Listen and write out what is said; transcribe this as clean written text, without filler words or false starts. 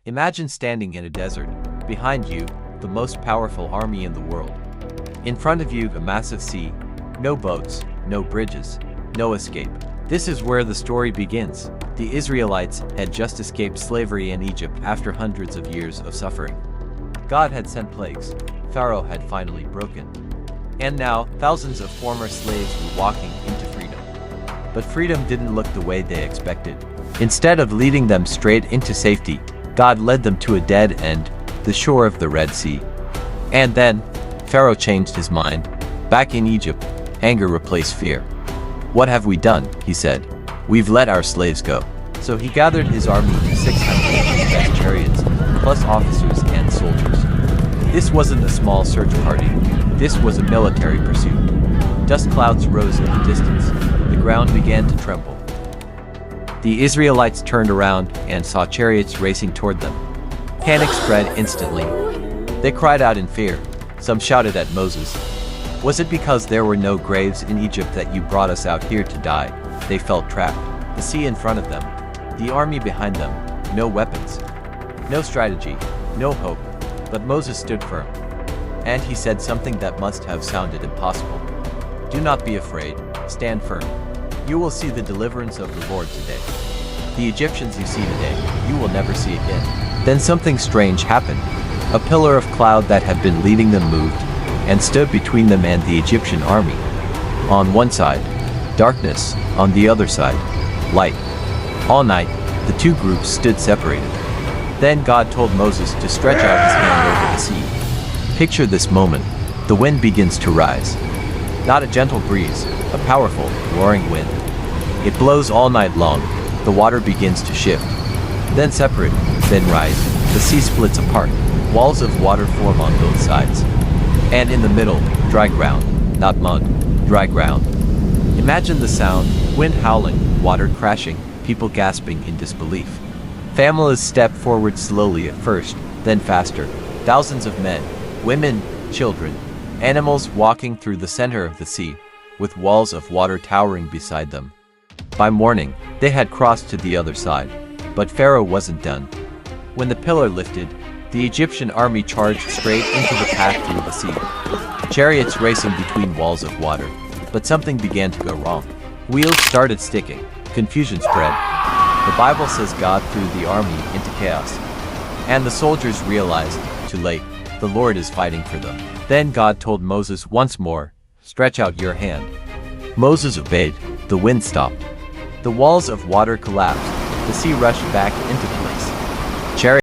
Imagine standing in a desert. Behind you, the most powerful army in the world. In front of you, a massive sea. No boats, no bridges, no escape. This is where the story begins. The Israelites had just escaped slavery in Egypt after hundreds of years of suffering. God had sent plagues. Pharaoh had finally broken. And now, thousands of former slaves were walking into freedom. But freedom didn't look the way they expected. Instead of leading them straight into safety, God led them to a dead end, the shore of the Red Sea. And then, Pharaoh changed his mind. Back in Egypt, anger replaced fear. "What have we done?" he said. "We've let our slaves go." So he gathered his army to 600 of his best chariots, plus officers and soldiers. This wasn't a small search party. This was a military pursuit. Dust clouds rose in the distance. The ground began to tremble. The Israelites turned around and saw chariots racing toward them. Panic spread instantly. They cried out in fear. Some shouted at Moses. "Was it because there were no graves in Egypt that you brought us out here to die?" They felt trapped. The sea in front of them. The army behind them. No weapons. No strategy. No hope. But Moses stood firm. And he said something that must have sounded impossible. "Do not be afraid. Stand firm. You will see the deliverance of the Lord today. The Egyptians you see today, you will never see again." Then something strange happened. A pillar of cloud that had been leading them moved and stood between them and the Egyptian army. On one side, darkness. On the other side, light. All night, the two groups stood separated. Then God told Moses to stretch out his hand over the sea. Picture this moment. The wind begins to rise. Not a gentle breeze, a powerful, roaring wind. It blows all night long. The water begins to shift. Then separate, then rise. The sea splits apart. Walls of water form on both sides. And in the middle, dry ground. Not mud, dry ground. Imagine the sound, wind howling, water crashing, people gasping in disbelief. Families step forward slowly at first, then faster. Thousands of men, women, children, animals walking through the center of the sea, with walls of water towering beside them. By morning, they had crossed to the other side. But Pharaoh wasn't done. When the pillar lifted, the Egyptian army charged straight into the path through the sea. Chariots racing between walls of water. But something began to go wrong. Wheels started sticking. Confusion spread. The Bible says God threw the army into chaos. And the soldiers realized, too late, the Lord is fighting for them. Then God told Moses once more, "Stretch out your hand." Moses obeyed. The wind stopped. The walls of water collapsed. The sea rushed back into place. Chariots